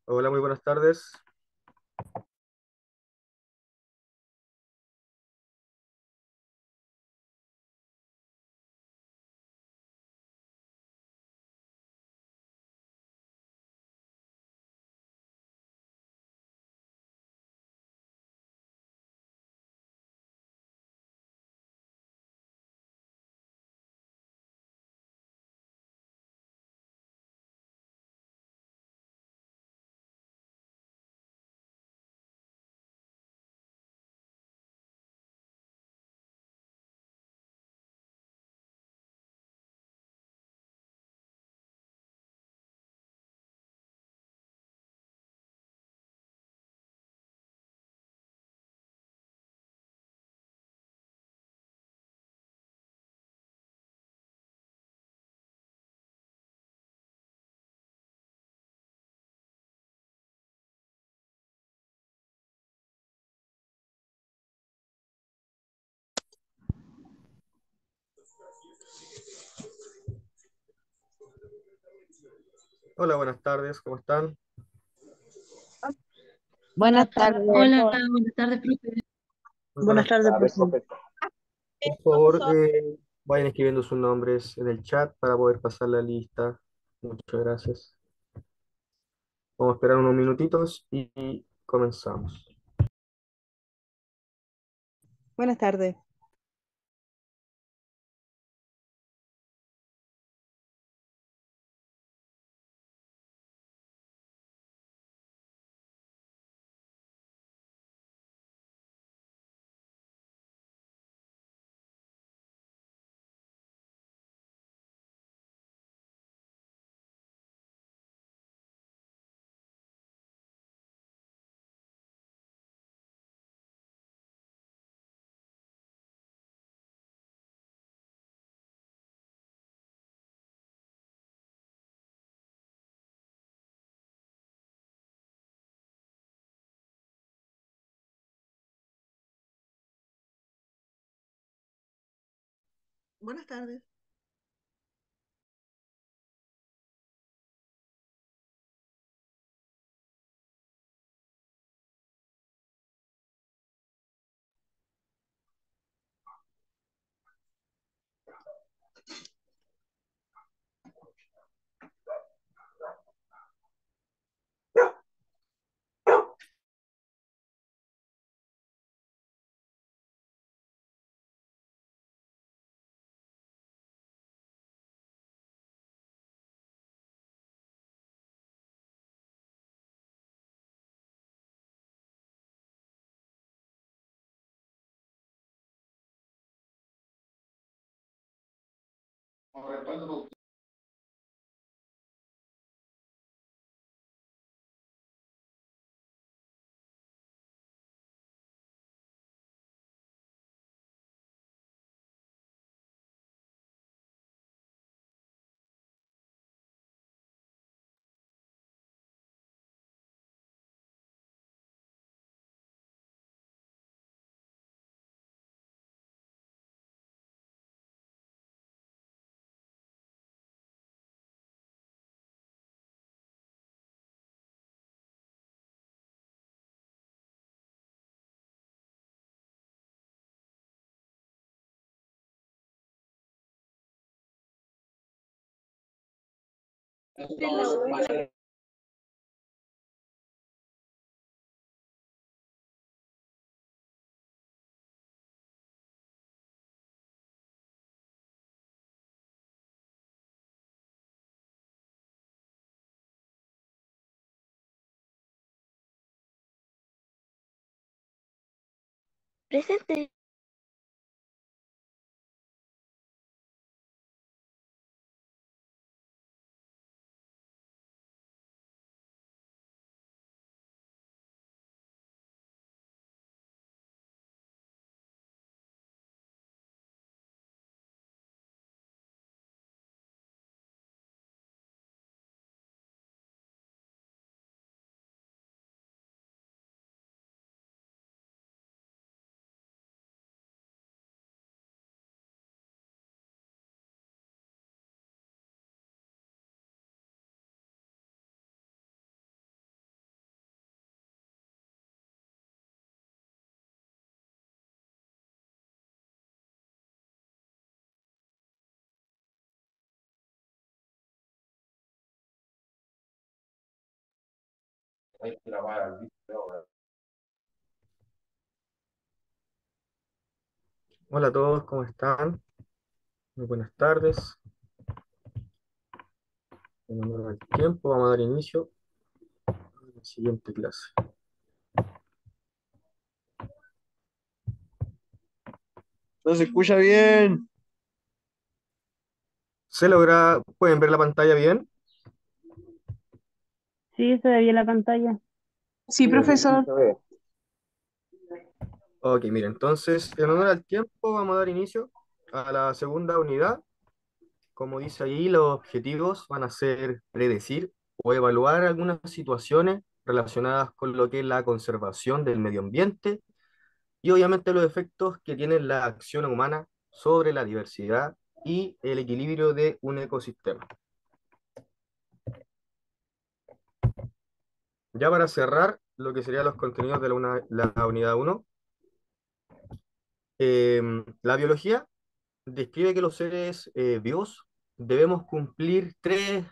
Hola, muy buenas tardes. Hola, buenas tardes, ¿cómo están? Buenas tardes. Hola, buenas tardes, profe. Muy Buenas buenas tardes, tardes. profe. Por favor, vayan escribiendo sus nombres en el chat para poder pasar la lista. Muchas gracias. Vamos a esperar unos minutitos y comenzamos. Buenas tardes. Buenas tardes. Presente. Hola a todos, ¿cómo están? Muy buenas tardes. En honor al tiempo, vamos a dar inicio a la siguiente clase. No se escucha bien. ¿Pueden ver la pantalla bien? Sí, se ve bien la pantalla. Sí, profesor. Ok, mire, entonces, en honor al tiempo, vamos a dar inicio a la segunda unidad. Como dice ahí, los objetivos van a ser predecir o evaluar algunas situaciones relacionadas con lo que es la conservación del medio ambiente y obviamente los efectos que tiene la acción humana sobre la diversidad y el equilibrio de un ecosistema. Ya para cerrar lo que serían los contenidos de la unidad 1, la biología describe que los seres vivos debemos cumplir tres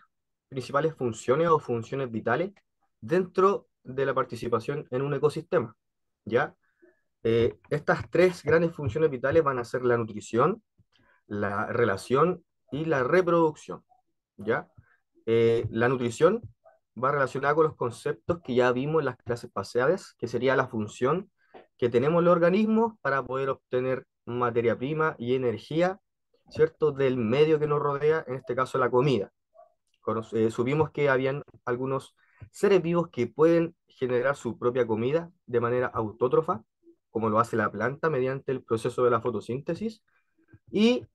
principales funciones o funciones vitales dentro de la participación en un ecosistema, ¿ya? Estas tres grandes funciones vitales van a ser la nutrición, la relación y la reproducción, ¿ya? La nutrición va relacionada con los conceptos que ya vimos en las clases pasadas, que sería la función que tenemos los organismos para poder obtener materia prima y energía, ¿cierto? Del medio que nos rodea, en este caso la comida. Supimos que habían algunos seres vivos que pueden generar su propia comida de manera autótrofa, como lo hace la planta mediante el proceso de la fotosíntesis, y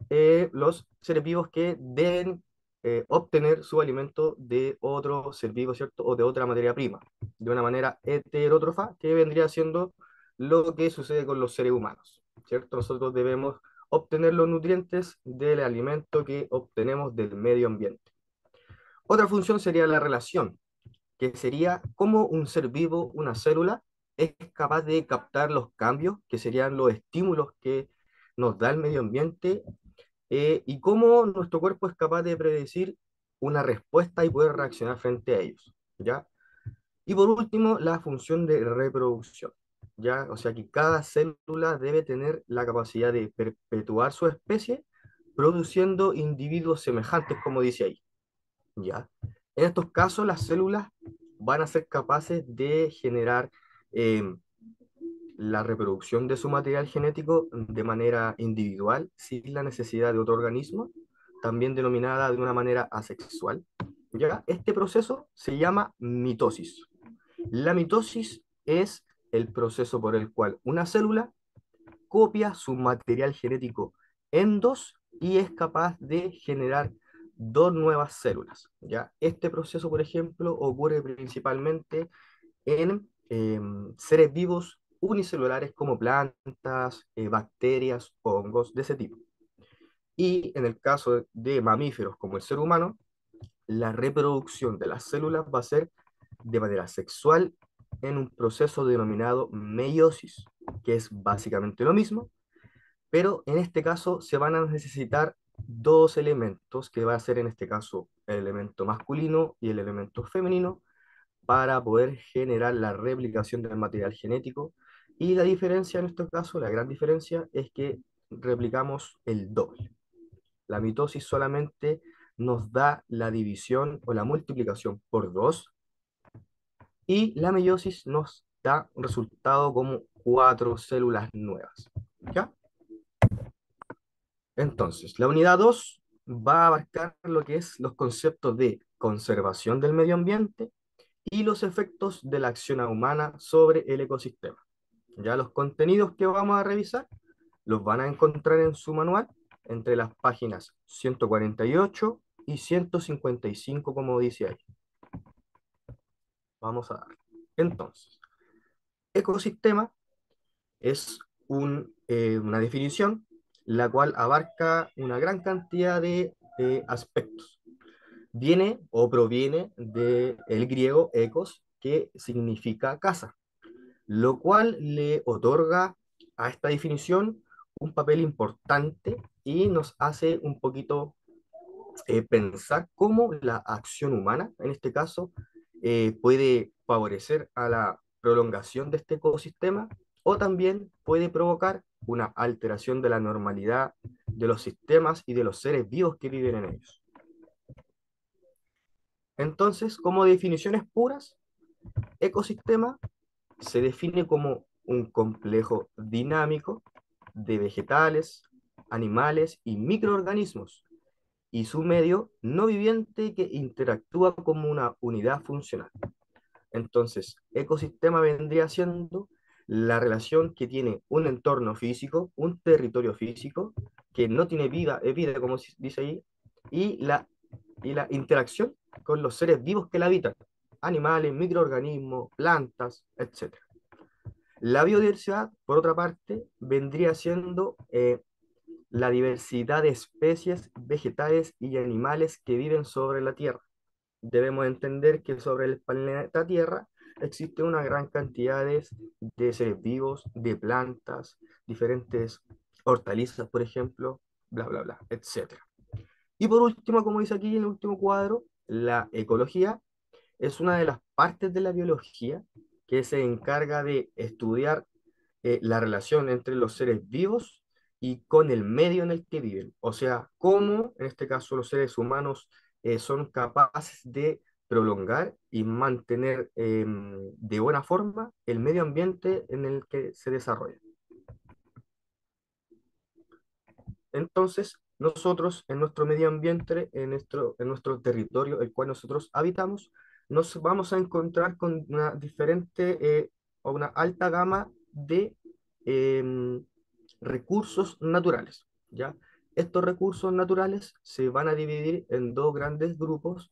los seres vivos que deben obtener su alimento de otro ser vivo, ¿cierto? O de otra materia prima, de una manera heterótrofa, que vendría siendo lo que sucede con los seres humanos, ¿cierto? Nosotros debemos obtener los nutrientes del alimento que obtenemos del medio ambiente. Otra función sería la relación, que sería cómo un ser vivo, una célula, es capaz de captar los cambios, que serían los estímulos que nos da el medio ambiente, y cómo nuestro cuerpo es capaz de predecir una respuesta y poder reaccionar frente a ellos, ¿ya? Y por último, la función de reproducción, ¿ya? O sea que cada célula debe tener la capacidad de perpetuar su especie, produciendo individuos semejantes, como dice ahí, ¿ya? En estos casos, las células van a ser capaces de generar eh, la reproducción de su material genético de manera individual, sin la necesidad de otro organismo, también denominada de una manera asexual, ¿ya? Este proceso se llama mitosis. La mitosis es el proceso por el cual una célula copia su material genético en dos y es capaz de generar dos nuevas células, ¿ya? Este proceso, por ejemplo, ocurre principalmente en seres vivos unicelulares como plantas, bacterias, hongos, de ese tipo. Y en el caso de mamíferos como el ser humano, la reproducción de las células va a ser de manera sexual en un proceso denominado meiosis, que es básicamente lo mismo, pero en este caso se van a necesitar dos elementos, que va a ser en este caso el elemento masculino y el elemento femenino, para poder generar la replicación del material genético. Y la diferencia en este caso, la gran diferencia, es que replicamos el doble. La mitosis solamente nos da la división o la multiplicación por dos, y la meiosis nos da un resultado como cuatro células nuevas. ¿Ya? Entonces, la unidad 2 va a abarcar lo que es los conceptos de conservación del medio ambiente y los efectos de la acción humana sobre el ecosistema. Ya los contenidos que vamos a revisar los van a encontrar en su manual entre las páginas 148 y 155, como dice ahí. Vamos a dar. Entonces, ecosistema es una definición la cual abarca una gran cantidad de aspectos. Viene o proviene del griego ecos, que significa casa, lo cual le otorga a esta definición un papel importante y nos hace un poquito pensar cómo la acción humana, en este caso, puede favorecer a la prolongación de este ecosistema o también puede provocar una alteración de la normalidad de los sistemas y de los seres vivos que viven en ellos. Entonces, como definiciones puras, ecosistema se define como un complejo dinámico de vegetales, animales y microorganismos y su medio no viviente que interactúa como una unidad funcional. Entonces, ecosistema vendría siendo la relación que tiene un entorno físico, un territorio físico, que no tiene vida, es vida como dice ahí, y la interacción con los seres vivos que la habitan, animales, microorganismos, plantas, etc. La biodiversidad, por otra parte, vendría siendo la diversidad de especies vegetales y animales que viven sobre la Tierra. Debemos entender que sobre el planeta Tierra existe una gran cantidad de seres vivos, de plantas, diferentes hortalizas, por ejemplo, bla, bla, bla, etc. Y por último, como dice aquí en el último cuadro, la ecología es una de las partes de la biología que se encarga de estudiar la relación entre los seres vivos y con el medio en el que viven. O sea, cómo, en este caso, los seres humanos son capaces de prolongar y mantener de buena forma el medio ambiente en el que se desarrolla. Entonces, nosotros en nuestro medio ambiente, en nuestro territorio, el cual nosotros habitamos, nos vamos a encontrar con una diferente o una alta gama de em, recursos naturales, ¿ya? Estos recursos naturales se van a dividir en dos grandes grupos.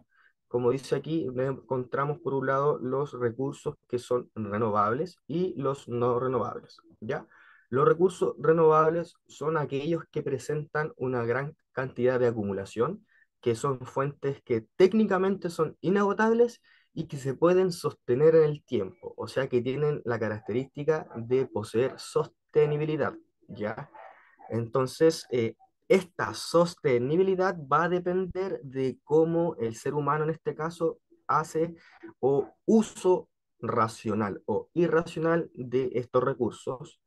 Como dice aquí, encontramos por un lado los recursos que son renovables y los no renovables, ¿ya? Los recursos renovables son aquellos que presentan una gran cantidad de acumulación, que son fuentes que técnicamente son inagotables y que se pueden sostener en el tiempo, o sea que tienen la característica de poseer sostenibilidad, ¿ya? Entonces, esta sostenibilidad va a depender de cómo el ser humano en este caso hace o uso racional o irracional de estos recursos.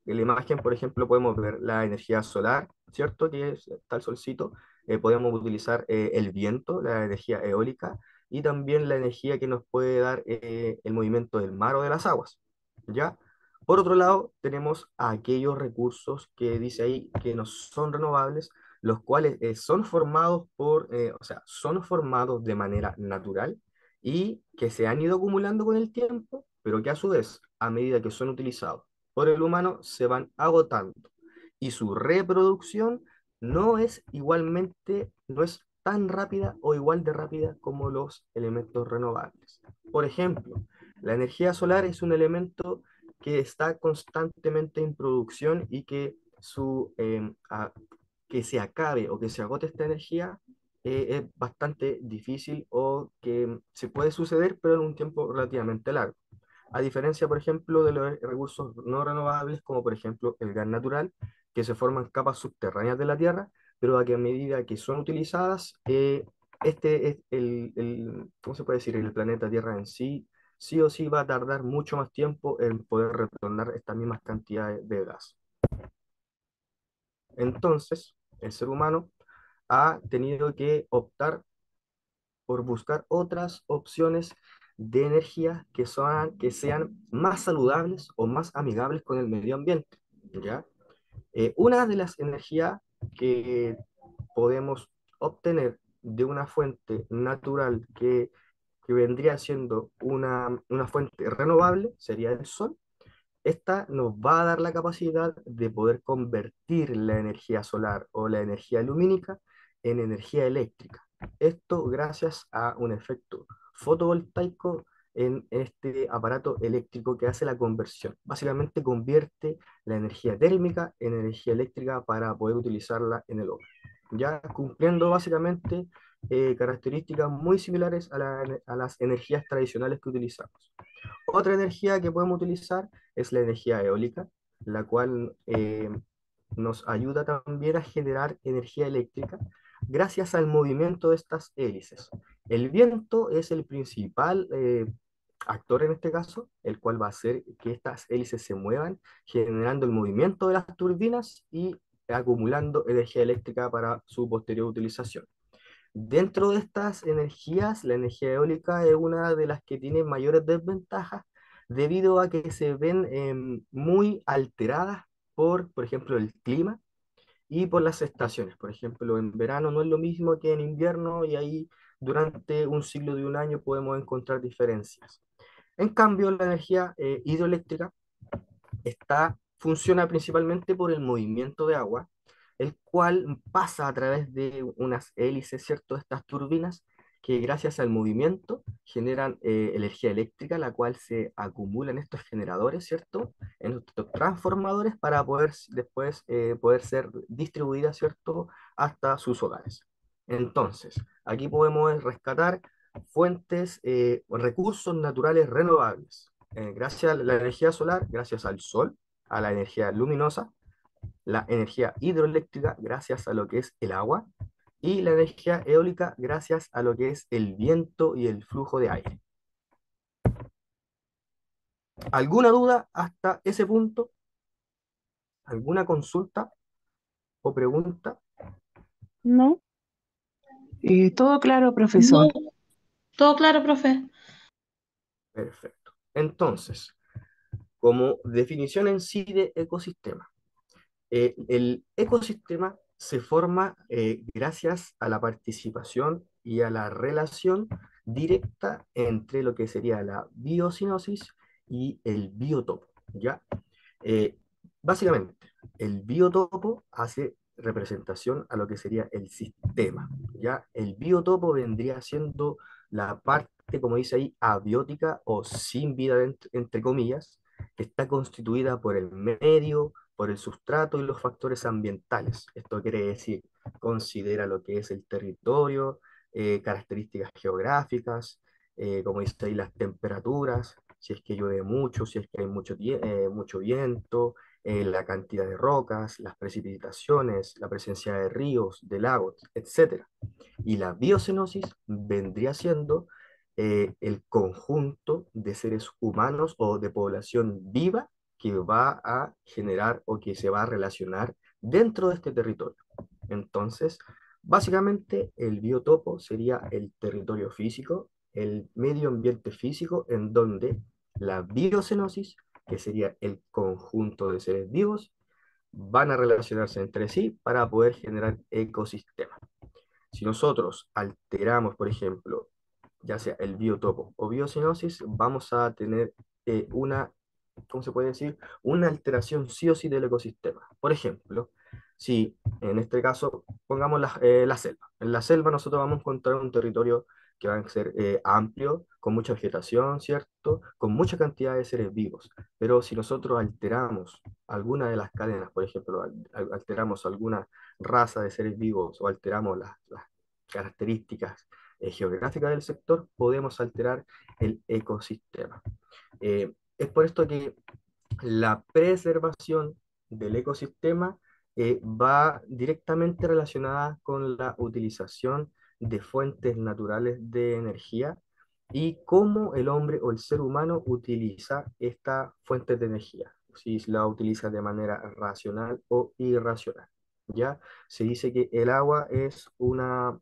En la imagen, por ejemplo, podemos ver la energía solar, ¿cierto? Que está el solcito. Podemos utilizar el viento, la energía eólica, y también la energía que nos puede dar el movimiento del mar o de las aguas, ¿ya? Por otro lado, tenemos aquellos recursos que dice ahí que no son renovables, los cuales son formados o sea, son formados de manera natural y que se han ido acumulando con el tiempo, pero que a su vez, a medida que son utilizados por el humano, se van agotando. Y su reproducción no es tan rápida o igual de rápida como los elementos renovables. Por ejemplo, la energía solar es un elemento que está constantemente en producción y que que se acabe o que se agote esta energía es bastante difícil o que se puede suceder, pero en un tiempo relativamente largo. A diferencia, por ejemplo, de los recursos no renovables, como por ejemplo el gas natural, que se forman capas subterráneas de la Tierra, pero a que a medida que son utilizadas, este es ¿cómo se puede decir? El planeta Tierra en sí, sí o sí va a tardar mucho más tiempo en poder retornar estas mismas cantidades de gas. Entonces, el ser humano ha tenido que optar por buscar otras opciones de energía que sean más saludables o más amigables con el medio ambiente, ¿ya? Una de las energías que podemos obtener de una fuente natural que vendría siendo una fuente renovable sería el sol. Esta nos va a dar la capacidad de poder convertir la energía solar o la energía lumínica en energía eléctrica. Esto gracias a un efecto fotovoltaico en este aparato eléctrico que hace la conversión. Básicamente convierte la energía térmica en energía eléctrica para poder utilizarla en el hogar. Ya cumpliendo básicamente características muy similares a las energías tradicionales que utilizamos. Otra energía que podemos utilizar es la energía eólica, la cual nos ayuda también a generar energía eléctrica gracias al movimiento de estas hélices. El viento es el principal actor en este caso, el cual va a hacer que estas hélices se muevan, generando el movimiento de las turbinas y acumulando energía eléctrica para su posterior utilización. Dentro de estas energías, la energía eólica es una de las que tiene mayores desventajas debido a que se ven muy alteradas por ejemplo, el clima y por las estaciones. Por ejemplo, en verano no es lo mismo que en invierno y ahí durante un ciclo de un año podemos encontrar diferencias. En cambio, la energía hidroeléctrica funciona principalmente por el movimiento de agua, el cual pasa a través de unas hélices, ¿cierto? Estas turbinas que gracias al movimiento generan energía eléctrica, la cual se acumula en estos generadores, ¿cierto? En estos transformadores para poder después poder ser distribuida, ¿cierto? Hasta sus hogares. Entonces, aquí podemos rescatar fuentes o recursos naturales renovables. Gracias a la energía solar, gracias al sol, a la energía luminosa, la energía hidroeléctrica gracias a lo que es el agua y la energía eólica gracias a lo que es el viento y el flujo de aire. ¿Alguna duda hasta ese punto? ¿Alguna consulta o pregunta? ¿No? Todo claro, No, profesor. todo claro, profe. Perfecto. Entonces, como definición en sí de ecosistema, el ecosistema se forma gracias a la participación y a la relación directa entre lo que sería la biocinosis y el biotopo, ¿ya? Eh, Básicamente, el biotopo hace representación a lo que sería el sistema, ¿ya? El biotopo vendría siendo la parte, como dice ahí, abiótica o sin vida, entre comillas, que está constituida por el medio, por el sustrato y los factores ambientales. Esto quiere decir, considera lo que es el territorio, características geográficas, como dice ahí, las temperaturas, si es que llueve mucho, si es que hay mucho viento, la cantidad de rocas, las precipitaciones, la presencia de ríos, de lagos, etcétera. Y la biocenosis vendría siendo el conjunto de seres humanos o de población viva que va a generar o que se va a relacionar dentro de este territorio. Entonces, básicamente el biotopo sería el territorio físico, el medio ambiente físico en donde la biocenosis, que sería el conjunto de seres vivos, van a relacionarse entre sí para poder generar ecosistemas. Si nosotros alteramos, por ejemplo, ya sea el biotopo o biocenosis, vamos a tener una, ¿cómo se puede decir? Una alteración sí o sí del ecosistema. Por ejemplo, si en este caso pongamos la selva. En la selva nosotros vamos a encontrar un territorio que va a ser amplio, con mucha vegetación, ¿cierto? Con mucha cantidad de seres vivos. Pero si nosotros alteramos alguna de las cadenas, por ejemplo, alteramos alguna raza de seres vivos o alteramos las características geográficas del sector, podemos alterar el ecosistema. Es por esto que la preservación del ecosistema va directamente relacionada con la utilización de fuentes naturales de energía y cómo el hombre o el ser humano utiliza esta fuente de energía, si la utiliza de manera racional o irracional. ¿Ya? Se dice que el agua es un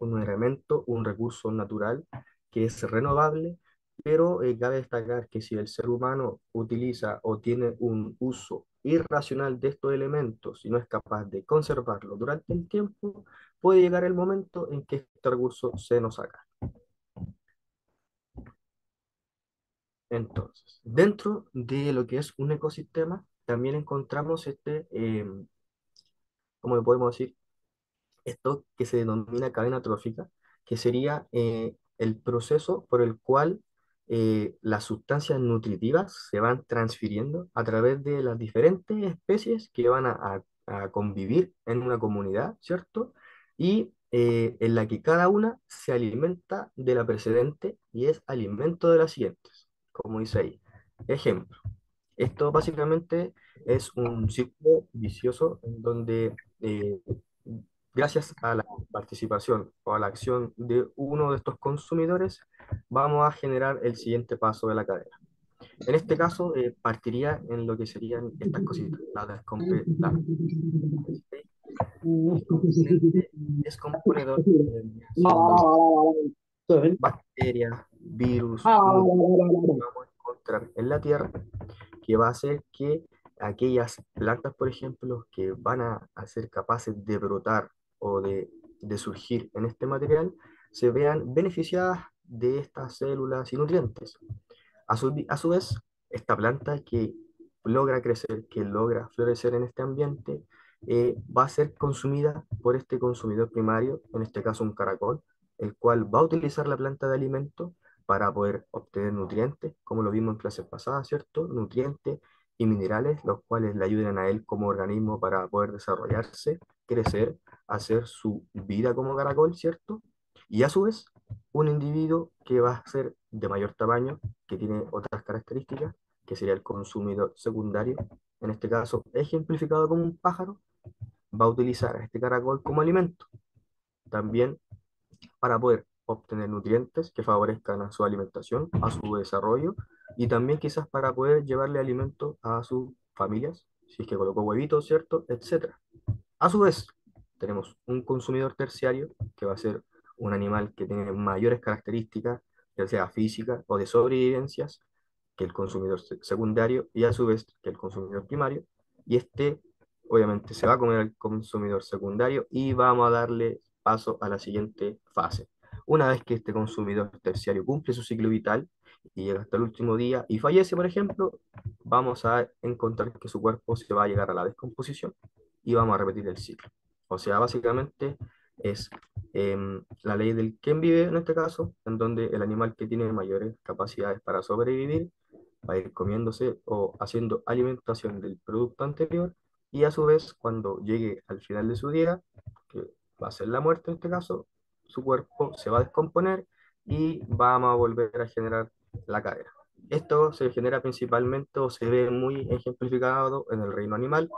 elemento, un recurso natural que es renovable, pero cabe destacar que si el ser humano utiliza o tiene un uso irracional de estos elementos y no es capaz de conservarlo durante el tiempo, puede llegar el momento en que este recurso se nos saca. Entonces, dentro de lo que es un ecosistema, también encontramos ¿cómo le podemos decir? Esto que se denomina cadena trófica, que sería el proceso por el cual las sustancias nutritivas se van transfiriendo a través de las diferentes especies que van a convivir en una comunidad, ¿cierto? Y en la que cada una se alimenta de la precedente y es alimento de las siguientes, como dice ahí. Ejemplo, esto básicamente es un círculo vicioso en donde gracias a la participación o a la acción de uno de estos consumidores, vamos a generar el siguiente paso de la cadena. En este caso, partiría en lo que serían estas cositas, la descomponedor, que vendrían siendo bacterias, virus, hongos que vamos a encontrar en la Tierra, que va a hacer que aquellas plantas, por ejemplo, que van a ser capaces de brotar o de surgir en este material, se vean beneficiadas de estas células y nutrientes. A su vez, esta planta que logra crecer, que logra florecer en este ambiente, va a ser consumida por este consumidor primario, en este caso un caracol, el cual va a utilizar la planta de alimento para poder obtener nutrientes, como lo vimos en clases pasadas, ¿cierto? Nutrientes y minerales, los cuales le ayudan a él como organismo para poder desarrollarse, crecer, hacer su vida como caracol, ¿cierto? Y a su vez, un individuo que va a ser de mayor tamaño, que tiene otras características, que sería el consumidor secundario, en este caso ejemplificado como un pájaro, va a utilizar a este caracol como alimento, también para poder obtener nutrientes que favorezcan a su alimentación, a su desarrollo, y también quizás para poder llevarle alimento a sus familias, si es que colocó huevitos, ¿cierto? Etcétera. A su vez, tenemos un consumidor terciario, que va a ser un animal que tiene mayores características, ya sea físicas o de sobrevivencias, que el consumidor secundario y a su vez que el consumidor primario. Y este, obviamente, se va a comer al consumidor secundario y vamos a darle paso a la siguiente fase. Una vez que este consumidor terciario cumple su ciclo vital y llega hasta el último día y fallece, por ejemplo, vamos a encontrar que su cuerpo se va a llegar a la descomposición y vamos a repetir el ciclo. O sea, básicamente es la ley del quien vive en este caso, en donde el animal que tiene mayores capacidades para sobrevivir va a ir comiéndose o haciendo alimentación del producto anterior y a su vez cuando llegue al final de su día, que va a ser la muerte en este caso, su cuerpo se va a descomponer y vamos a volver a generar la cadena. Esto se genera principalmente o se ve muy ejemplificado en el reino animal,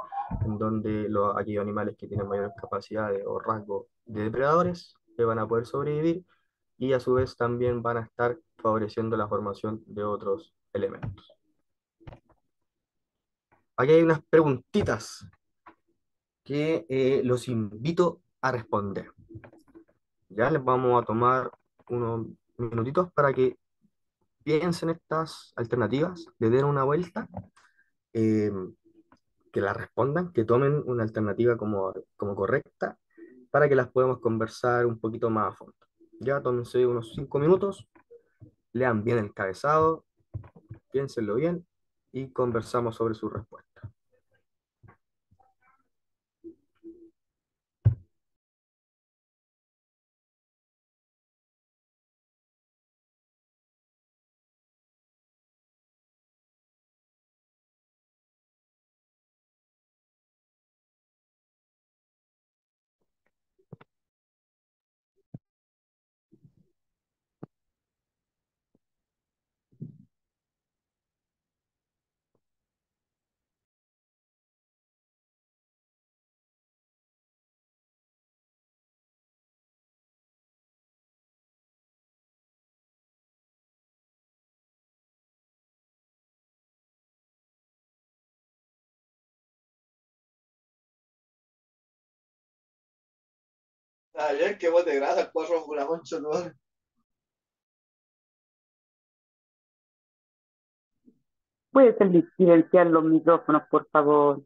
en donde aquellos animales que tienen mayores capacidades o rasgos de depredadores que van a poder sobrevivir y a su vez también van a estar favoreciendo la formación de otros elementos. Aquí hay unas preguntitas que los invito a responder. Ya les vamos a tomar unos minutitos para que piensen estas alternativas, le den una vuelta, eh, que la respondan, que tomen una alternativa como correcta para que las podamos conversar un poquito más a fondo. Ya tómense unos 5 minutos, lean bien el cabezado, piénsenlo bien y conversamos sobre su respuesta. Ayer, qué bote de grasa, el porro con la concha, ¿no? ¿Puedes silenciar los micrófonos, por favor?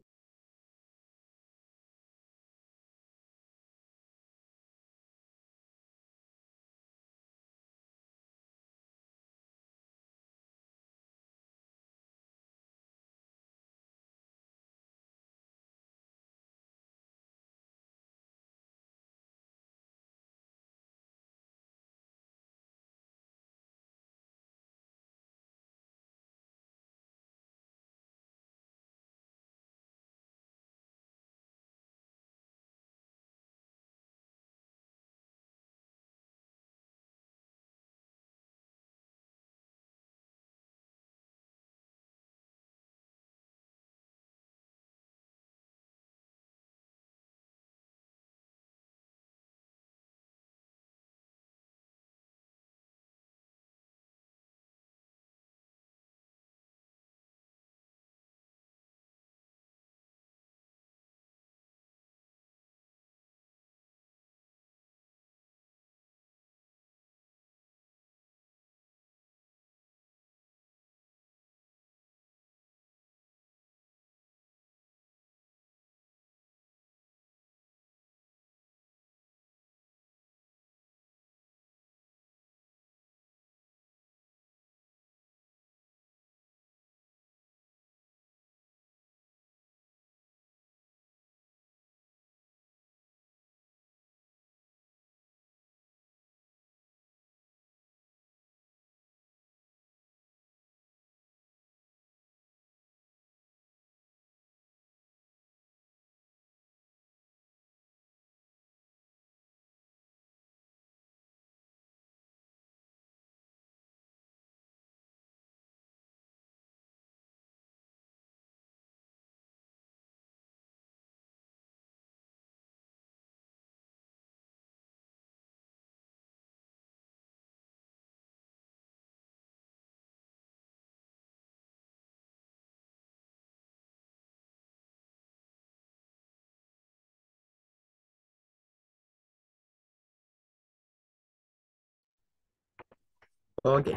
Ok,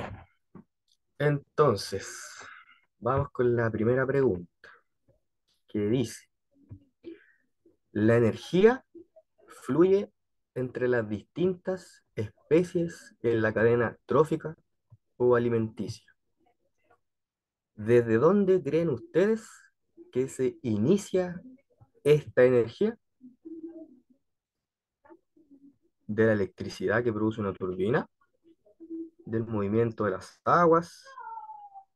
entonces, vamos con la primera pregunta, que dice, ¿la energía fluye entre las distintas especies en la cadena trófica o alimenticia? ¿Desde dónde creen ustedes que se inicia esta energía? ¿De la electricidad que produce una turbina? ¿Del movimiento de las aguas?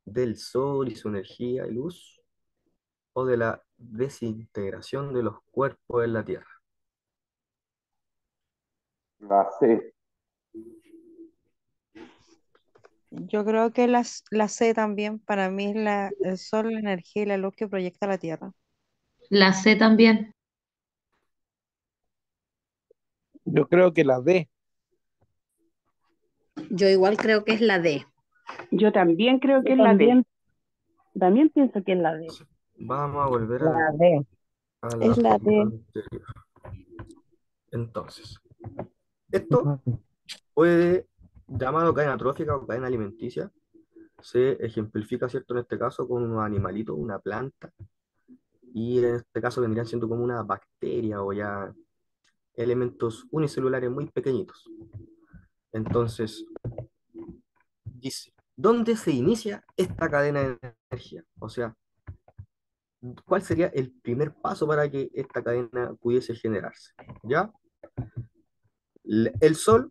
¿Del sol y su energía y luz? ¿O de la desintegración de los cuerpos en la Tierra? La C. Yo creo que la C también, para mí es el sol, la energía y la luz que proyecta la Tierra. La C también. Yo creo que la D. Yo igual creo que es la D. Yo también creo que Yo es la D. también pienso que es la D. Vamos a volver La D. a la Es la pregunta D. anterior. Entonces, esto puede, llamado cadena trófica o cadena alimenticia, se ejemplifica, ¿cierto? En este caso con un animalito, una planta, y en este caso vendrían siendo como una bacteria o ya elementos unicelulares muy pequeñitos. Entonces, dice, ¿dónde se inicia esta cadena de energía? O sea, ¿cuál sería el primer paso para que esta cadena pudiese generarse? ¿Ya? El Sol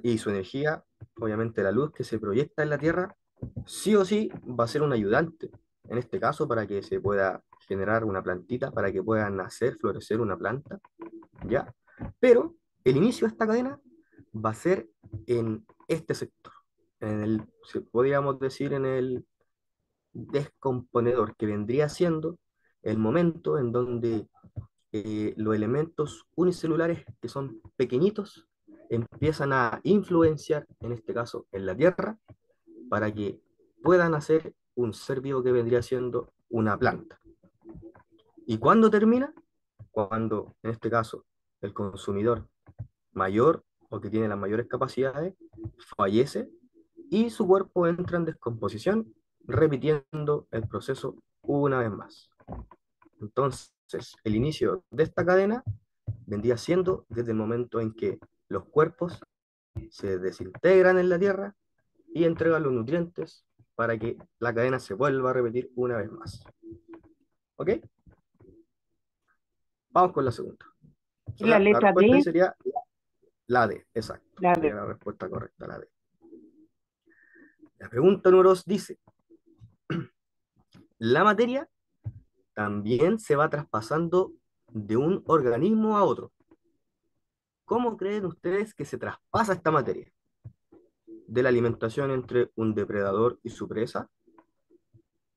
y su energía, obviamente la luz que se proyecta en la Tierra, sí o sí va a ser un ayudante, en este caso, para que se pueda generar una plantita, para que pueda nacer, florecer una planta, ¿ya? Pero el inicio de esta cadena va a ser en este sector, podríamos decir, en el descomponedor, que vendría siendo el momento en donde los elementos unicelulares, que son pequeñitos, empiezan a influenciar, en este caso, en la Tierra, para que puedan hacer un ser vivo que vendría siendo una planta. ¿Y cuándo termina? Cuando, en este caso, el consumidor mayor o que tiene las mayores capacidades fallece y su cuerpo entra en descomposición, repitiendo el proceso una vez más. Entonces, el inicio de esta cadena vendría siendo desde el momento en que los cuerpos se desintegran en la Tierra y entregan los nutrientes para que la cadena se vuelva a repetir una vez más. ¿Ok? Vamos con la segunda. O La sea, la letra respuesta ahí D, sería la D, exacto. la Sería D. la respuesta correcta, la D. La pregunta número 2 dice, la materia también se va traspasando de un organismo a otro. ¿Cómo creen ustedes que se traspasa esta materia? ¿De la alimentación entre un depredador y su presa?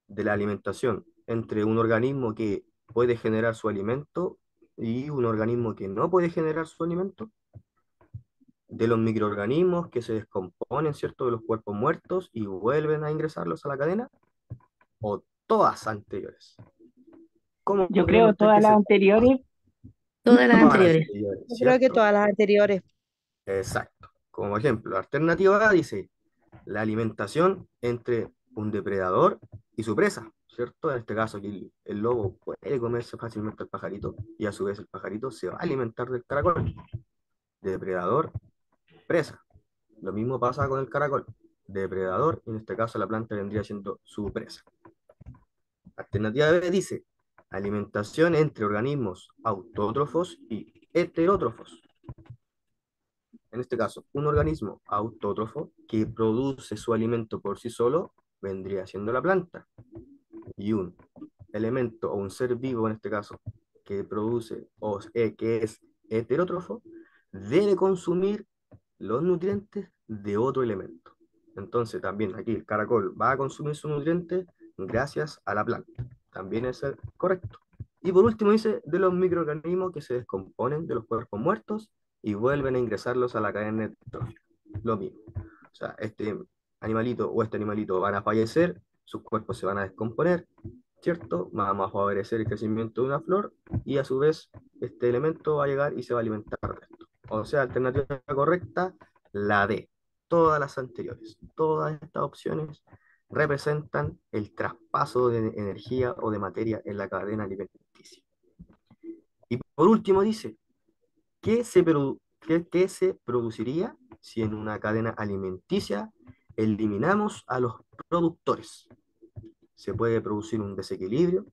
¿De la alimentación entre un organismo que puede generar su alimento y un organismo que no puede generar su alimento? ¿De los microorganismos que se descomponen, ¿cierto?, de los cuerpos muertos y vuelven a ingresarlos a la cadena? ¿O todas anteriores? ¿Cómo Yo creen creo ustedes todas que las se anteriores. Todas las todas las anteriores. anteriores, Yo creo que ¿cierto? todas las anteriores. Exacto. Como ejemplo, la alternativa A dice la alimentación entre un depredador y su presa, ¿cierto? En este caso aquí el lobo puede comerse fácilmente al pajarito y a su vez el pajarito se va a alimentar del caracol. Depredador, presa. Lo mismo pasa con el caracol. Depredador, y en este caso la planta vendría siendo su presa. Alternativa B dice alimentación entre organismos autótrofos y heterótrofos. En este caso, un organismo autótrofo que produce su alimento por sí solo vendría siendo la planta. Y un elemento o un ser vivo, en este caso, que produce o que es heterótrofo, debe consumir los nutrientes de otro elemento. Entonces, también aquí el caracol va a consumir sus nutrientes gracias a la planta. También es correcto. Y por último dice de los microorganismos que se descomponen de los cuerpos muertos y vuelven a ingresarlos a la cadena trófica. Lo mismo. O sea, este animalito o este animalito van a fallecer, sus cuerpos se van a descomponer, ¿cierto? Vamos a favorecer el crecimiento de una flor y a su vez este elemento va a llegar y se va a alimentar de esto. O sea, alternativa correcta, la D. todas las anteriores. Todas estas opciones representan el traspaso de energía o de materia en la cadena alimenticia. Y por último dice, ¿qué se produciría si en una cadena alimenticia eliminamos a los productores? Se puede producir un desequilibrio,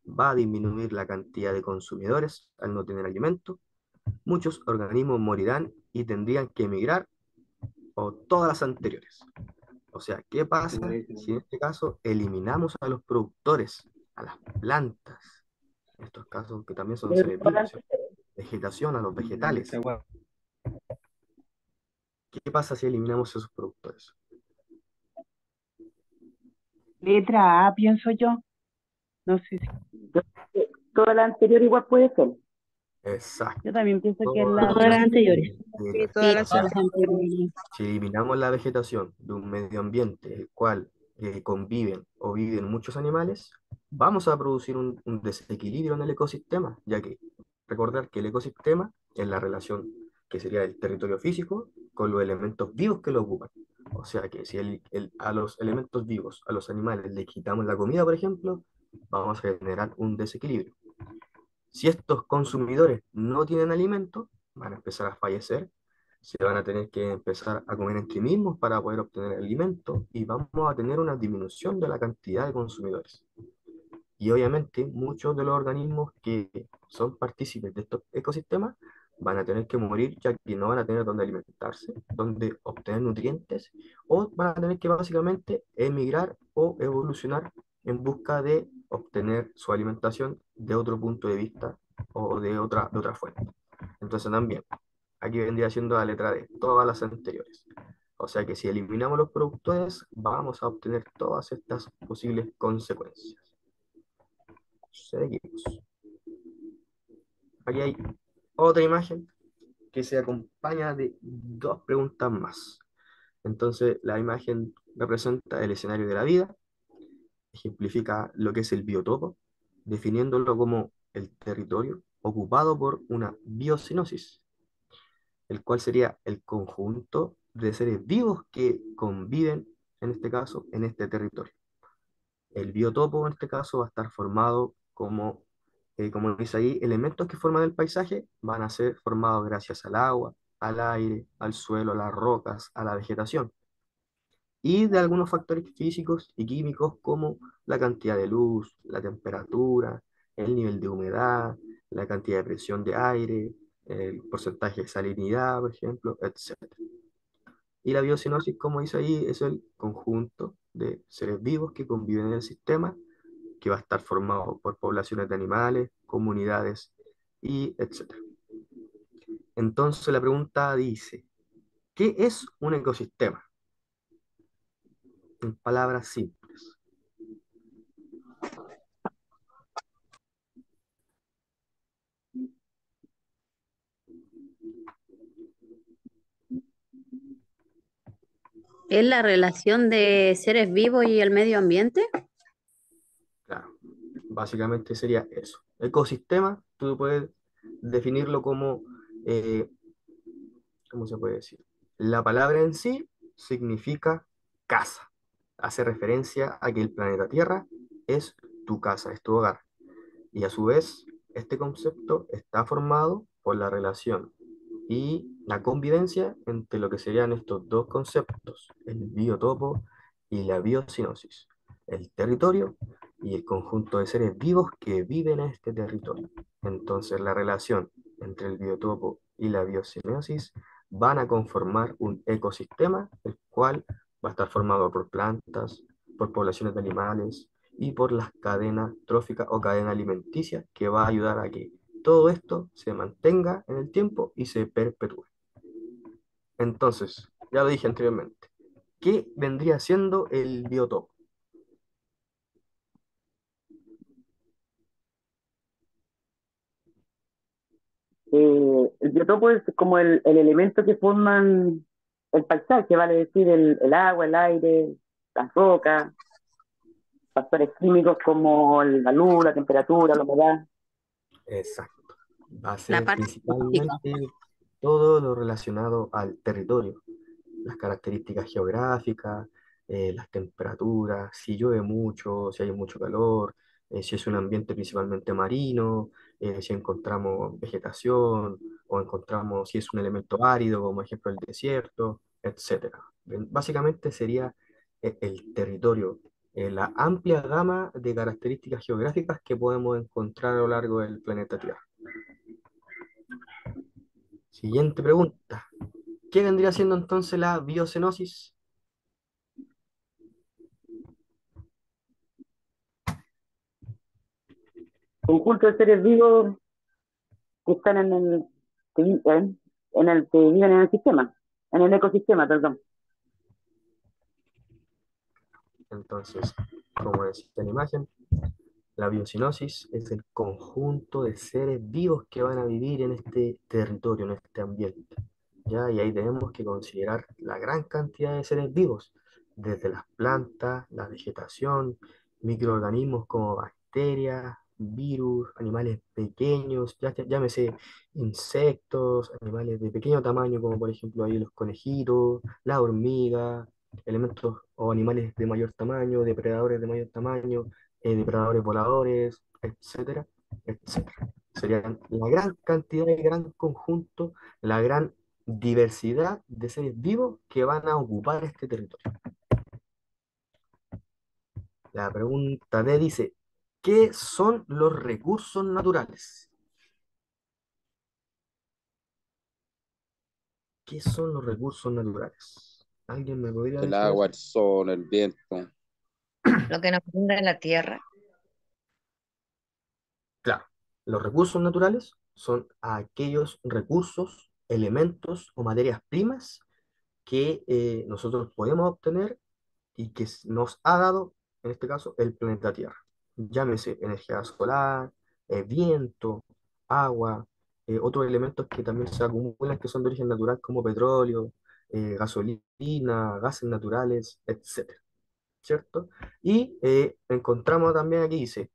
va a disminuir la cantidad de consumidores al no tener alimento, muchos organismos morirán y tendrían que emigrar, o todas las anteriores. O sea, ¿qué pasa si en este caso eliminamos a los productores, a las plantas, en estos casos que también son seres vivos, vegetación, a los vegetales? ¿Qué pasa si eliminamos a esos productores? Letra A, pienso yo. No sé si. Toda la anterior igual puede ser. Exacto. Yo también pienso que es la Todas las anteriores. De todas Sí, las todas las anteriores. Si eliminamos la vegetación de un medio ambiente en el cual conviven o viven muchos animales, vamos a producir un desequilibrio en el ecosistema, ya que recordar que el ecosistema es la relación que sería el territorio físico con los elementos vivos que lo ocupan. O sea que si a los elementos vivos, a los animales, le quitamos la comida, por ejemplo, vamos a generar un desequilibrio. Si estos consumidores no tienen alimento, van a empezar a fallecer, se van a tener que empezar a comer entre mismos para poder obtener alimento y vamos a tener una disminución de la cantidad de consumidores. Y obviamente muchos de los organismos que son partícipes de estos ecosistemas van a tener que morir ya que no van a tener dónde alimentarse, dónde obtener nutrientes, o van a tener que básicamente emigrar o evolucionar en busca de obtener su alimentación de otro punto de vista o de otra fuente. Entonces también, aquí vendría siendo la letra D, todas las anteriores. O sea que si eliminamos los productores, vamos a obtener todas estas posibles consecuencias. Seguimos. Aquí hay otra imagen que se acompaña de dos preguntas más. Entonces, la imagen representa el escenario de la vida, ejemplifica lo que es el biotopo, definiéndolo como el territorio ocupado por una biocenosis, el cual sería el conjunto de seres vivos que conviven, en este caso, en este territorio. El biotopo, en este caso, va a estar formado como dice ahí, elementos que forman el paisaje van a ser formados gracias al agua, al aire, al suelo, a las rocas, a la vegetación, y de algunos factores físicos y químicos como la cantidad de luz, la temperatura, el nivel de humedad, la cantidad de presión de aire, el porcentaje de salinidad, por ejemplo, etc. Y la biocenosis, como dice ahí, es el conjunto de seres vivos que conviven en el sistema, que va a estar formado por poblaciones de animales, comunidades y etcétera. Entonces la pregunta dice, ¿qué es un ecosistema? En palabras simples. ¿Es la relación de seres vivos y el medio ambiente? Claro, básicamente sería eso. Ecosistema, tú puedes definirlo como, eh, ¿cómo se puede decir? La palabra en sí significa casa. Hace referencia a que el planeta Tierra es tu casa, es tu hogar. Y a su vez, este concepto está formado por la relación y la convivencia entre lo que serían estos dos conceptos, el biotopo y la biocenosis, el territorio y el conjunto de seres vivos que viven en este territorio. Entonces, la relación entre el biotopo y la biocenosis van a conformar un ecosistema, el cual va a estar formado por plantas, por poblaciones de animales y por las cadenas tróficas o cadena alimenticia, que va a ayudar a que todo esto se mantenga en el tiempo y se perpetúe. Entonces, ya lo dije anteriormente, ¿qué vendría siendo el biotopo? El biotopo es como el elemento que forman el paisaje, vale decir, el agua, el aire, las rocas, factores químicos como la luz, la temperatura, la humedad. Exacto. Va a La ser parte biológica. principalmente todo lo relacionado al territorio, las características geográficas, las temperaturas, si llueve mucho, si hay mucho calor, si es un ambiente principalmente marino, si encontramos vegetación o encontramos si es un elemento árido, como ejemplo el desierto, etcétera. Básicamente sería el territorio, la amplia gama de características geográficas que podemos encontrar a lo largo del planeta Tierra. Siguiente pregunta. ¿Qué vendría siendo entonces la biocenosis? Conjunto de seres vivos que están en el que viven en el sistema, en el ecosistema, perdón. Entonces, como decía en la imagen, la biocenosis es el conjunto de seres vivos que van a vivir en este territorio, en este ambiente. ¿Ya? Y ahí tenemos que considerar la gran cantidad de seres vivos, desde las plantas, la vegetación, microorganismos como bacterias, virus, animales pequeños, llámese insectos, animales de pequeño tamaño, como por ejemplo ahí los conejitos, la hormiga, elementos o animales de mayor tamaño, depredadores de mayor tamaño, depredadores voladores, etcétera, etcétera. Serían la gran cantidad y gran conjunto, la gran diversidad de seres vivos que van a ocupar este territorio. La pregunta D dice, ¿qué son los recursos naturales? ¿Qué son los recursos naturales? ¿Alguien me podría El decir eso? agua, el sol, el viento. Lo que nos brinda la tierra. Claro, los recursos naturales son aquellos recursos, elementos o materias primas que nosotros podemos obtener y que nos ha dado, en este caso, el planeta Tierra. Llámese energía solar, viento, agua, otros elementos que también se acumulan que son de origen natural como petróleo, gasolina, gases naturales, etcétera, ¿cierto? Y encontramos también aquí dice,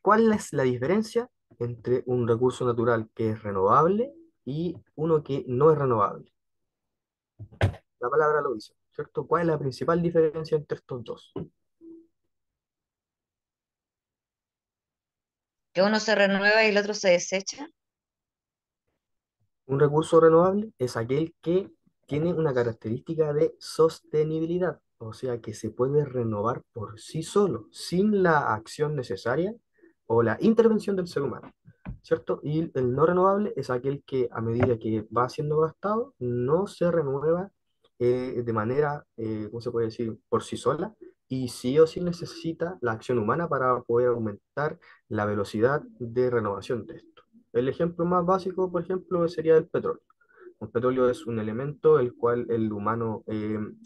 ¿cuál es la diferencia entre un recurso natural que es renovable y uno que no es renovable? La palabra lo dice, ¿cierto? ¿Cuál es la principal diferencia entre estos dos? Que uno se renueva y el otro se desecha. Un recurso renovable es aquel que tiene una característica de sostenibilidad, o sea, que se puede renovar por sí solo, sin la acción necesaria o la intervención del ser humano, ¿cierto? Y el no renovable es aquel que a medida que va siendo gastado, no se renueva de manera, ¿cómo se puede decir?, por sí sola, y sí o sí necesita la acción humana para poder aumentar la velocidad de renovación de esto. El ejemplo más básico, por ejemplo, sería el petróleo. El petróleo es un elemento el cual el humano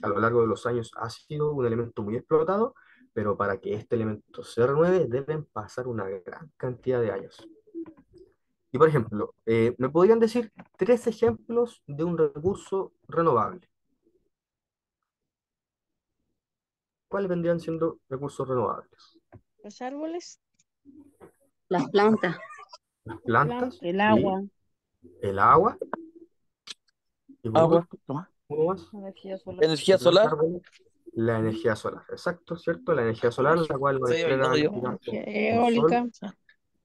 a lo largo de los años ha sido un elemento muy explotado, pero para que este elemento se renueve deben pasar una gran cantidad de años. Y por ejemplo, ¿me podrían decir tres ejemplos de un recurso renovable? ¿Cuáles vendrían siendo recursos renovables? Los árboles, Las plantas. Las las plantas, plantas, El sí, agua. el agua, y por Agua, último, uno más. la energía solar. energía Los solar. árboles, la energía solar, exacto, ¿cierto? La energía solar, la cual nos Estoy entrega hablando yo. energía Energía el sol, eólica.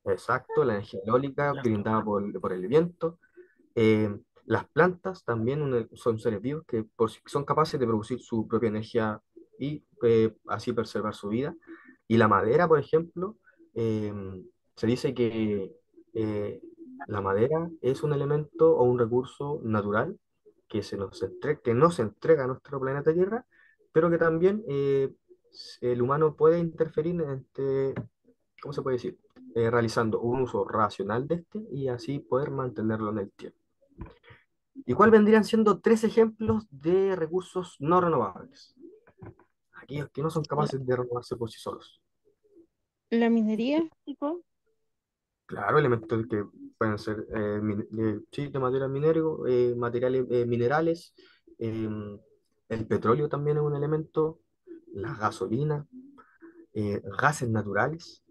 exacto, la energía eólica brindada por el viento. Las plantas también son seres vivos que son capaces de producir su propia energía y así preservar su vida. Y la madera, por ejemplo, eh, se dice que la madera es un elemento o un recurso natural que no se entrega a nuestro planeta Tierra, pero que también el humano puede interferir en este, ¿cómo se puede decir? Realizando un uso racional de este y así poder mantenerlo en el tiempo. ¿Y cuál vendrían siendo tres ejemplos de recursos no renovables? Aquellos que no son capaces de renovarse por sí solos. La minería, tipo. Claro, elementos que pueden ser sí, de material minero, materiales minerales, el petróleo también es un elemento, la gasolina, gases naturales,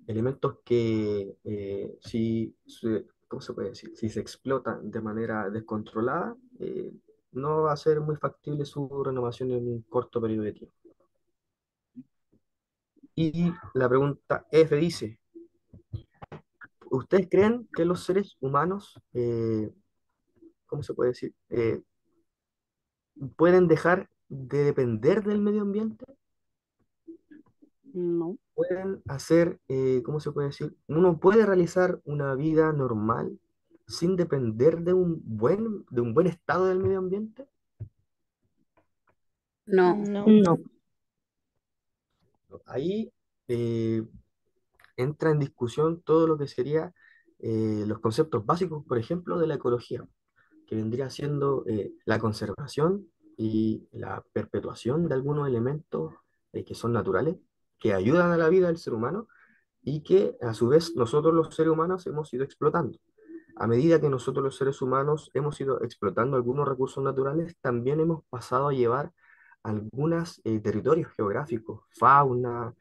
elementos que ¿cómo se puede decir? Si se explotan de manera descontrolada, no va a ser muy factible su renovación en un corto periodo de tiempo. Y la pregunta F dice, ¿ustedes creen que los seres humanos, ¿cómo se puede decir? ¿Pueden dejar de depender del medio ambiente? No, ¿Pueden hacer, ¿cómo se puede decir? ¿Uno puede realizar una vida normal sin depender de un buen estado del medio ambiente? No, No. no. Ahí eh, entra en discusión todo lo que sería los conceptos básicos, por ejemplo, de la ecología, que vendría siendo la conservación y la perpetuación de algunos elementos que son naturales, que ayudan a la vida del ser humano y que a su vez nosotros los seres humanos hemos ido explotando. A medida que nosotros los seres humanos hemos ido explotando algunos recursos naturales, también hemos pasado a llevar algunos territorios geográficos, fauna,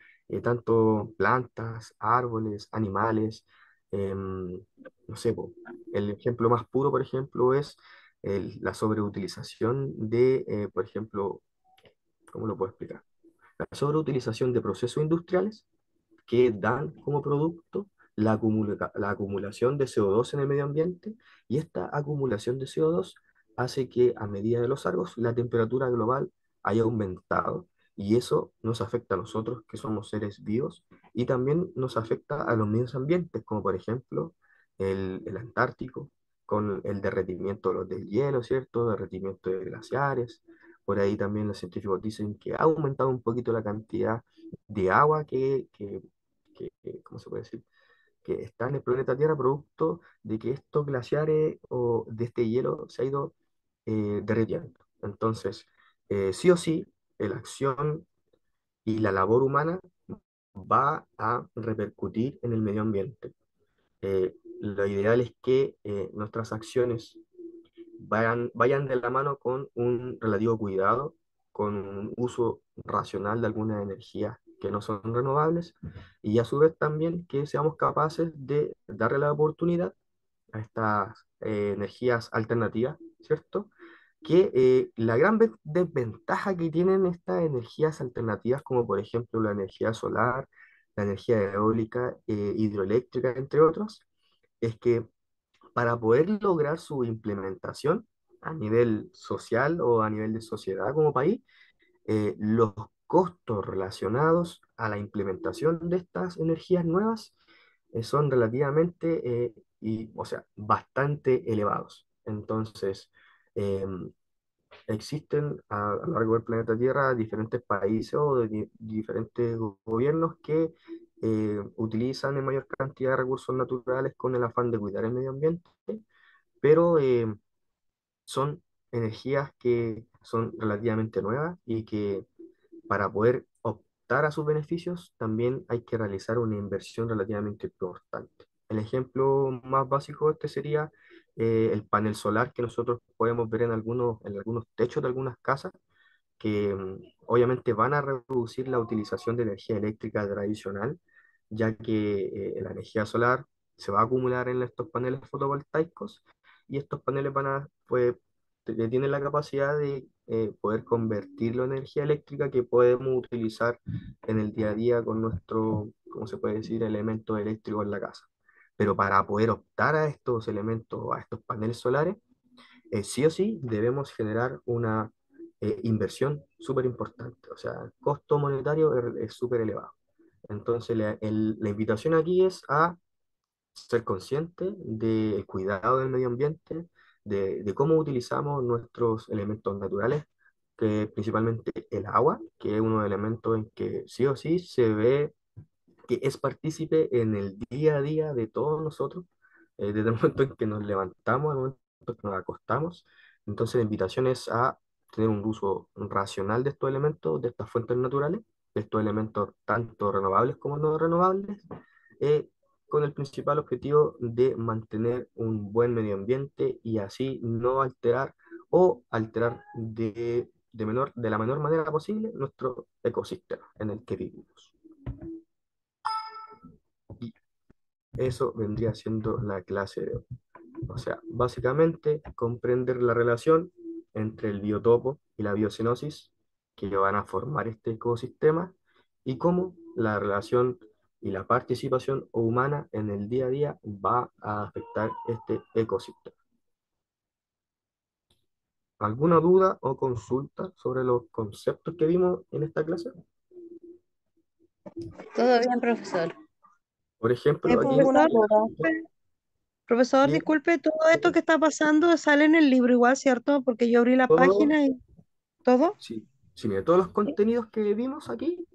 tanto plantas, árboles, animales. No sé, po, el ejemplo más puro, por ejemplo, es la sobreutilización de, por ejemplo, ¿cómo lo puedo explicar? La sobreutilización de procesos industriales que dan como producto la acumulación de CO2 en el medio ambiente, y esta acumulación de CO2 hace que a medida de los años la temperatura global haya aumentado, y eso nos afecta a nosotros que somos seres vivos, y también nos afecta a los medios ambientes, como por ejemplo el Antártico, con el derretimiento de los del hielo, ¿cierto? Derretimiento de glaciares. Por ahí también los científicos dicen que ha aumentado un poquito la cantidad de agua ¿cómo se puede decir? Que está en el planeta Tierra producto de que estos glaciares o de este hielo se ha ido derritiendo. Entonces, sí o sí, la acción y la labor humana va a repercutir en el medio ambiente. Lo ideal es que nuestras acciones vayan de la mano con un relativo cuidado, con un uso racional de algunas energías que no son renovables, y a su vez también que seamos capaces de darle la oportunidad a estas energías alternativas, ¿cierto? Que la gran desventaja que tienen estas energías alternativas, como por ejemplo la energía solar, la energía eólica, hidroeléctrica, entre otros, es que para poder lograr su implementación a nivel social o a nivel de sociedad como país, los costos relacionados a la implementación de estas energías nuevas son relativamente, o sea, bastante elevados. Entonces, eh, existen a lo largo del planeta Tierra diferentes países o diferentes gobiernos que utilizan en mayor cantidad de recursos naturales con el afán de cuidar el medio ambiente, pero son energías que son relativamente nuevas y que para poder optar a sus beneficios también hay que realizar una inversión relativamente importante. El ejemplo más básico de este sería el panel solar que nosotros podemos ver en algunos techos de algunas casas, que obviamente van a reducir la utilización de energía eléctrica tradicional, ya que la energía solar se va a acumular en estos paneles fotovoltaicos, y estos paneles pues, tienen la capacidad de poder convertirlo en energía eléctrica que podemos utilizar en el día a día con nuestro, ¿cómo se puede decir?, elementos eléctricos en la casa. Pero para poder optar a estos elementos, a estos paneles solares, sí o sí debemos generar una inversión súper importante. O sea, el costo monetario es súper elevado. Entonces, la invitación aquí es a ser consciente del cuidado del medio ambiente, de cómo utilizamos nuestros elementos naturales, que principalmente el agua, que es uno de los elementos en que sí o sí se ve que es partícipe en el día a día de todos nosotros, desde el momento en que nos levantamos al momento en que nos acostamos. Entonces, la invitación es a tener un uso racional de estos elementos, de estas fuentes naturales, de estos elementos tanto renovables como no renovables, con el principal objetivo de mantener un buen medio ambiente y así no alterar o alterar de la menor manera posible nuestro ecosistema en el que vivimos. Y eso vendría siendo la clase de hoy. O sea, básicamente comprender la relación entre el biotopo y la biocenosis que van a formar este ecosistema y cómo la relación y la participación humana en el día a día va a afectar este ecosistema. ¿Alguna duda o consulta sobre los conceptos que vimos en esta clase? Todo bien, profesor. Por ejemplo, aquí Tengo una Profesor, duda. profesor, bien, disculpe, todo esto que está pasando sale en el libro igual, ¿cierto? Porque yo abrí la todo, página y todo. sí, sí, mire, todos los contenidos que vimos aquí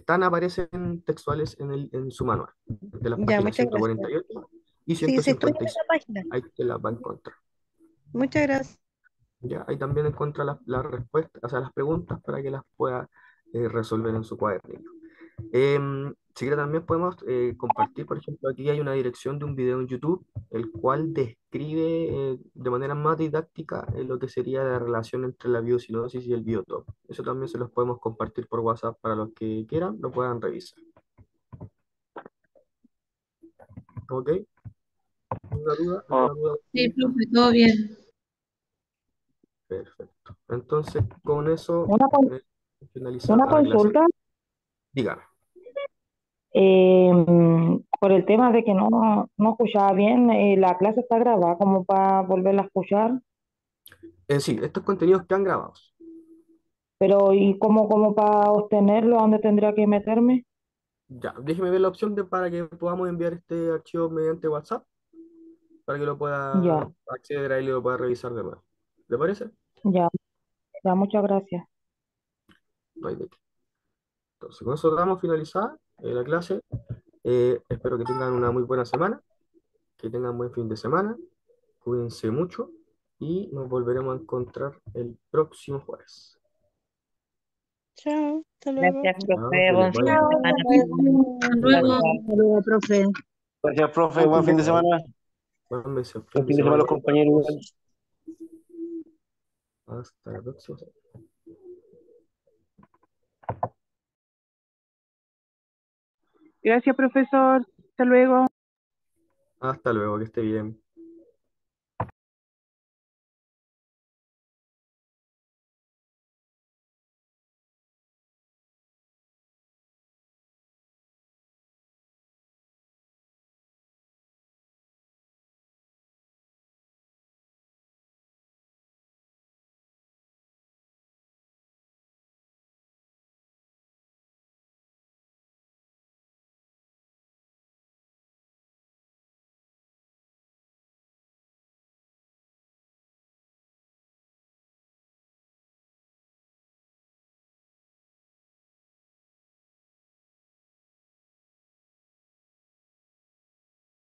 aparecen textuales en su manual, de las Ya, páginas muchas gracias. 148 y Sí, sí, estoy en esa 156. página. Ahí te las va a encontrar. Muchas gracias. ¿Ya? Ahí también encuentra las respuestas, o sea, las preguntas para que las pueda resolver en su cuadernillo. Si quiere también podemos compartir, por ejemplo, aquí hay una dirección de un video en YouTube, el cual describe de manera más didáctica lo que sería la relación entre la biocinosis y el biotopo. Eso también se los podemos compartir por WhatsApp para los que quieran, lo puedan revisar. ¿Ok? ¿Alguna duda? Oh, ¿Alguna duda? Sí, profe, todo bien. Perfecto. Entonces, con eso Una, con- eh, finalizar una la clase. consulta Dígame. por el tema de que no escuchaba bien, la clase está grabada como para volverla a escuchar, Sí, estos contenidos quedan grabados. pero ¿y cómo para obtenerlo? ¿A dónde tendría que meterme? Ya, déjeme ver la opción para que podamos enviar este archivo mediante WhatsApp para que lo pueda Ya, acceder a él y lo pueda revisar de nuevo. ¿Le parece? ya, ya, muchas gracias. No hay de qué. Entonces, con eso damos finalizada la clase. Espero que tengan una muy buena semana, que tengan buen fin de semana, cuídense mucho y nos volveremos a encontrar el próximo jueves. Chao, hasta luego. Gracias, Chao, profe. que les Buen fin vaya de bien. semana. Hasta Chao, luego. chao. Saludos, profe. Gracias, profe. Buen Buen fin de fin de semana. semana. Buen Buen fin de fin de semana semana los igual para compañeros igual. todos. Hasta la próxima. Gracias, profesor. Hasta luego. Hasta luego, que esté bien.